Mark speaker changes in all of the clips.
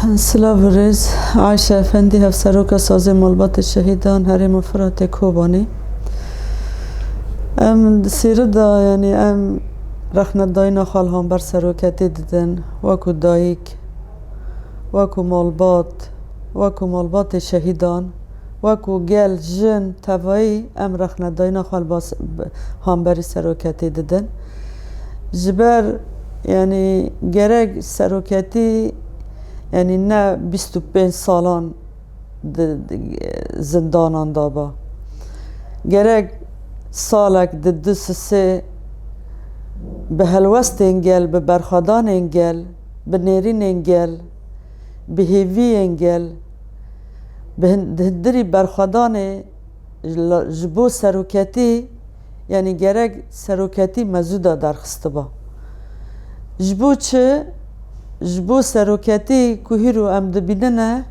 Speaker 1: سلاو ریز عایشه افندی هفسروک ساز ملبات شهیدان هرم فرات کوبانی سیردا یعنی رخنت داینا خال هم بر سروکتی دیدن وکو دایک وکو ملبات شهیدان وکو گل جن توایی رخنت داینا خال هم بر سروکتی دیدن جبر یعنی گرگ سروکتی یعنی نه 25 سالان زندانان دابا گرگ سالک دو سه به هلوست انگل به برخادان انگل به نیرین انگل به هیوی انگل به هندری برخادان جبو سروکتی یعنی گرگ سروکتی مزودا درخسته با جبو چه جبو سروکتی که هیرو دبیننه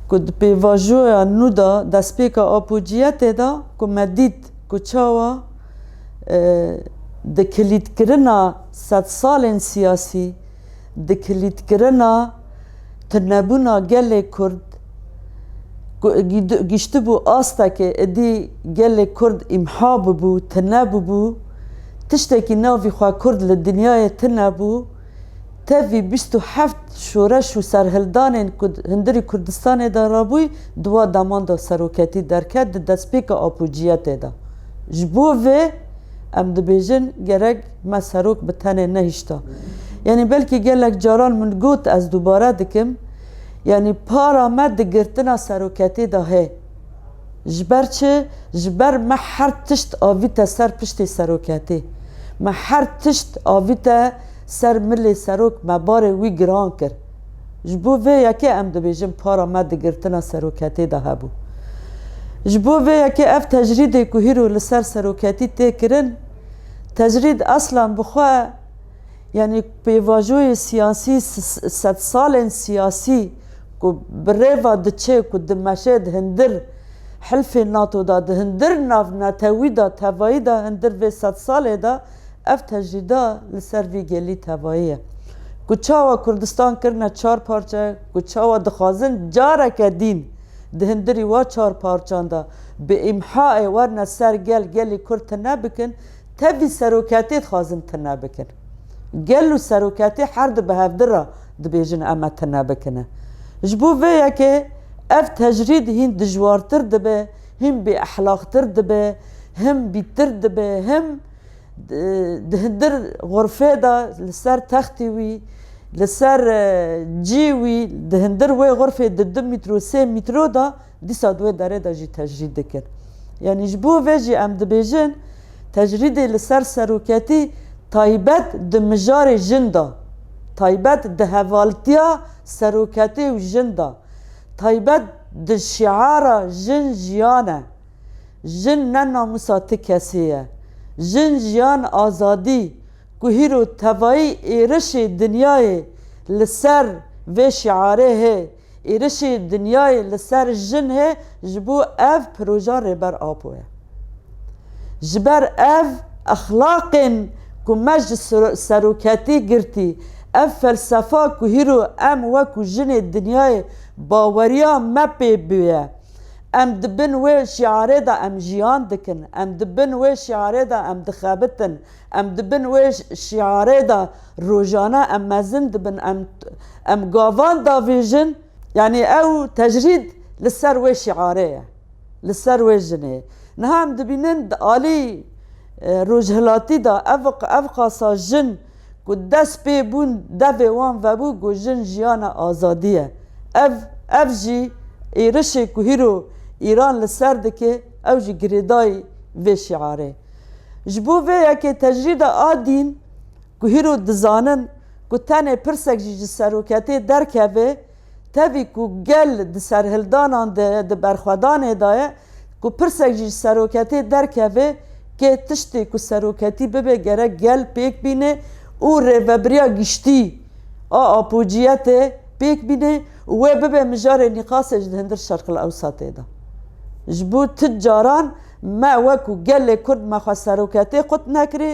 Speaker 1: که پیواجویا نودا دسپیکا آپوجیت دا که مدید که چاوا دکلید کرنا 100 سال سیاسی دکلید کرنا تنبونا گل کرد گیشت بو آستا که ادی گل کرد امحا بو تنبو بو تشتکی ناوی خواه کرد لدنیای تنبو تفی 27 شورش و سرهلدان هندری کردستان دارابوی دوا دامان دا سروکتی درکت دسپیک آپوجیت دا جبو و دبیجن گرگ ما سروک بتنه نهشتا یعنی بلکه گلک جاران من گوت از دوباره دکم یعنی پارا مد گرتنا سروکتی دا هی جبر چه؟ جبر ما هر تشت آویتا سر پشت سروکتی ما هر تشت آویتا سر ملی سروک مباره وی گران کر جبو وی یکی دبیجم پارا مد گرتنا سروکتی دا هبو جبو وی یکی تجرید که هیرو لسر سروکتی تی کرن تجرید اصلا بخواه یعنی پیواجوی سیاسی 100 سال سیاسی که بریوا دچه که دمشه هندر حلف ناتو دا هندر ناف ناتوی دا توایی دا هندر وی 100 سال دا تجریدا لسر وی گلی تواییه کچاوا کردستان کرنه 4 پارچه کچاوا دخوازن جاره که دین دهندری وا 4 پارچان دا به امحاء ورنه سر گلی کرد تنه بکن تبی سروکتی خوازن تنه بکن گل و سروکتی هر دو به هفده را دبیجن اما تنه بکنه جبو ویه که تجرید هین دجوارتر دبه هم بی احلاقتر دبه هم بیتر دبه هم دهندر غرفه دا لسر تختی وی لسر جی وی دهندر وی غرفه 2 متر و 3 متر دا دیسا دوی داره دا جی تجرید دکن یعنی جبو ویجی دبیجن تجرید لسر سروکتی تایبت دمجار جندا تایبت دهوالتیا سروکتی و جندا تایبت دشعار جن جیانه جن نناموسا کسیه جن جیان آزادی که هیرو توایی ایرش دنیای لسر و شعاره ہے ایرش دنیای لسر جن ہے جبو پروژه ربر آپو ہے جبر اخلاق که مج سروکتی گرتی فلسفه که هیرو وکو جن دنیای باوریا مپی بیه دبن و شعاره دا جیان دکن دبن و شعاره دا دخابتن دبن و شعاره دا روزانه مزن دبن گاوان دا ویژن یعنی او تجرید لسر و شعاره لسر و جنه نهم دبینن آلی روزهلاتی دا افقاسا جن که دست پی بون دوی وان و بو گو جن جیان آزادیه جی ایرشه که هیرو ایران لسر دکه او جی گریدای و شعاره جبو و یکی تجرید آدین که هیرو دزانن که تنه پرسک جی سروکتی درکه و تاوی که گل د سرهلدانان د برخوادان دایه که پرسک جی سروکتی درکه و که تشتی که سروکتی ببه گره گل پیک بینه او ریوبریا گشتی آپوجیت پیک بینه و ببه مجار نقاسش دهندر شرق الاوسط ده جبو تجاران ما وکو گل کرد ما خواه سروکتی قد نکری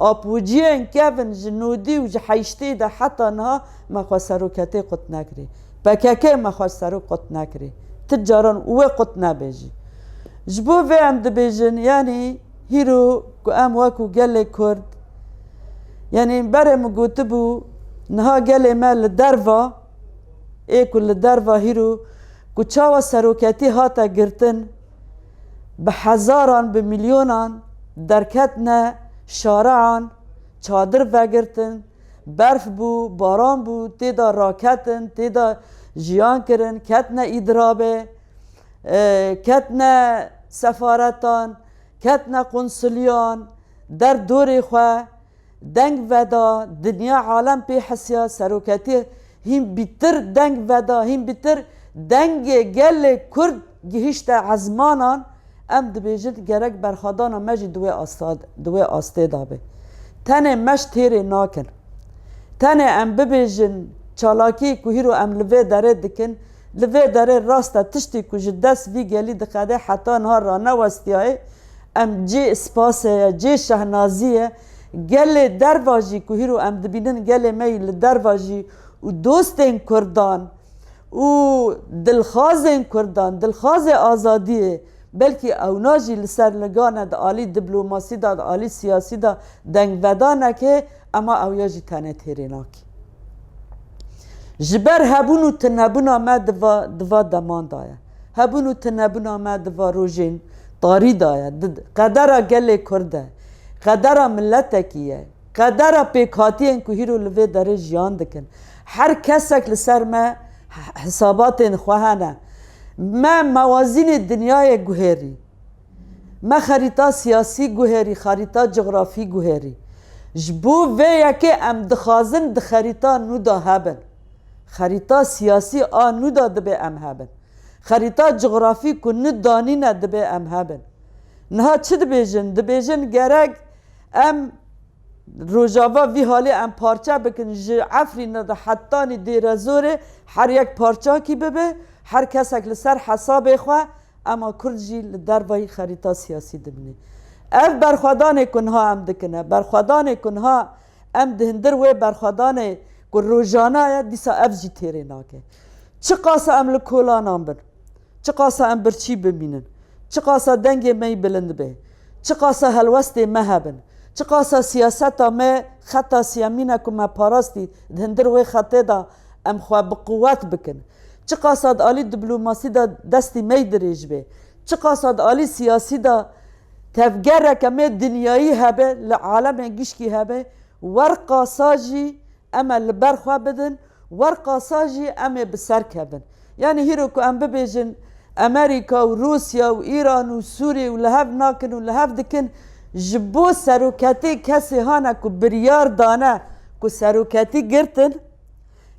Speaker 1: آپوجیان کهون جنودی و جحیشتی ده حتی نها مخوا سروکتی قط نکری بکاکه مخوا سرو قط نکری تجاران اوه قط نبیجی جبو و ام دبیجن یعنی هیرو که ام واکو گل کرد یعنی برم گوتبو نها گل ما لدروا ایکو لدروا هیرو که چاوا سروکتی هاتا گرتن به هزاران به میلیونان درکتنا شارعان چادر وگرتن برف بو باران بو تیدا راکتن تیدا جیان کرن کتنا ایدرابه کتنا سفارتان کتنا قنصلیان در دوری خواه دنگ ودا دنیا عالم پی حسیا سروکتی هم بیتر دنگ ودا هم بیتر دنگ گل کرد گهشت عزمانان ام دبیجد گرک برخادانا مجی دوی آسته دابه تنه مش تیره ناکن تنه ام ببیجن چالاکی که هیرو ام لوه داره دکن لوه داره راستا تشتی که جدس وی گلی دقیده حتی نها را نوستیای ام جی اسپاسه جی شهنازیه گل درواجی که هیرو ام دبینن گل میل درواجی و دوستین کردان و دلخوازین کردان دلخواز آزادیه بلکه اوناجی لسر لگانه دا آلی دیپلماسی دا آلی سیاسی دا دنگ ودانه که اما اویاجی تنه تیریناکی جبر هبون و تنبونا ما دوا دمان دایا هبون و تنبونا ما دوا روژین طاری دایا قدر گل کرده قدر ملتکیه قدر پیکاتین که هیرو لوی داره جیان دکن هر کسک لسر ما حسابات خواهنه ما موازین دنیای گوهری ما خریطه سیاسی گوهری خریطه جغرافی گوهری جبو و یکی ام دخازن د خریطه نودا هبن خریطه سیاسی آن نودا دبه ام هبن خریطه جغرافی که ندانینه دبه ام هبن نها چه دبیجن گرگ ام روژاوا وی حالی ام پارچه بکن عفرین دا حتانی دیر زوره هر یک پارچه کی ببه هر کس اکل سر حساب خواه اما کرجی لدروای خریطه سیاسی دبنی اف برخوادان کنها ام دکنه برخوادان کنها ام دهندر و برخوادان کن روژانه دیسا اف جی تیره ناکه چه قاسه ام لکولان ام بن چه قاسه ام برچی ببینن چه قاسه دنگ می بلند به چه قاسه هلوست مهبن چه قاسه سیاست ما خطا سیامینه که ما پاراستی دهندر و خطه دا ام خواه بقوت بکن چه قاصد آلی دیپلماسی دا دستی می دریج به چه قاصد آلی سیاسی دا تفگر کمی دنیایی هبه لعالم گشکی هبه ورقا ساجی اما لبرخوا بدن ورقا ساجی اما بسر کبن یعنی هیرو که ام ببیجن امریکا و روسیا و ایران و سوری و لحف ناکن و لحف دکن جبو سروکتی کسی هانا که بریار دانه که سروکتی گرتن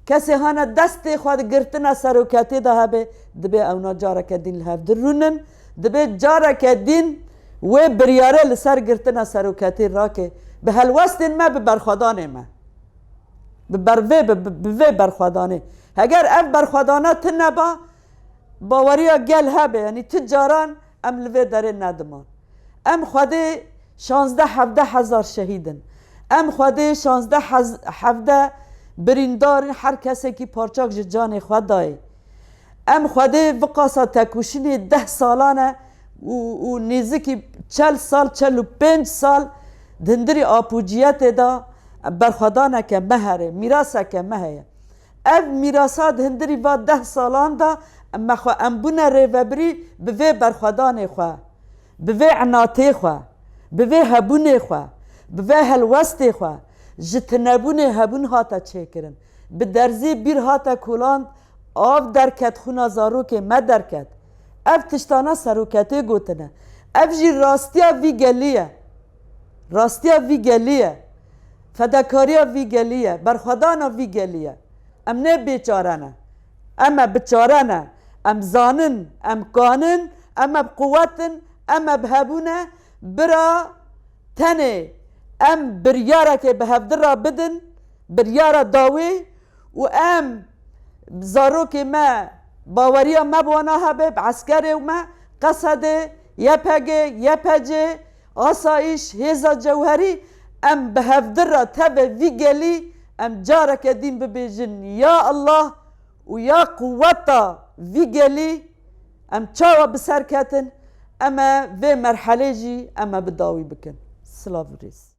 Speaker 1: کسی هانا دست خود گرتنا سروکتی ده هبه دبه اونا جارا کدین لحف درونن دبه جارا کدین و بریاره لسر گرتنا سروکتی راکه به هلوستین ما به برخوادانه ما به برخوادانه اگر اف برخوادانه تنبا باوریا گل هبه یعنی تجاران ام لوه داره ندمان ام خوده 16-17 هزار شهیدن ام خوده 16-17 بریندار هر کسی که پارچاک جان خود دای ام خوده وقاسا تکوشین 10 سالانه و نیزکی 40 سال 45 سال دندری آپوجیت دا برخوادانه که مهره میراسه که مهره اف میراسا دندری و 10 سالان دا اما خو امبونه ریوبری به برخوادانه خواه به عناته خواه به هبونه خواه به هلوسته خواه جتنبونه هبون هاتا چه کرن به درزی بیر هاتا کولان آف درکت خونا زارو که ما درکت اف تشتانا سروکته گوتنه اف جی راستیا وی گلیه راستیا وی گلیه فداکاریا وی گلیه برخوادانا وی گلیه ام نه بیچارانه اما بیچارانه ام زانن ام کانن اما بقوتن اما بهبونه برا تنه ام بریاره که بهفدر را بدن بریاره داوی و ام زارو که ما باوریا ما بوانا هبه عسکر ما قصده یپگه یپجه آسایش هزا جوهری ام بهفدرة تبا في قالي ام جارك دين ببيجن يا الله ويا قوتا في قالي ام تشاوى بسركاتن اما في مرحلة جي اما بداوي بكن سلافريس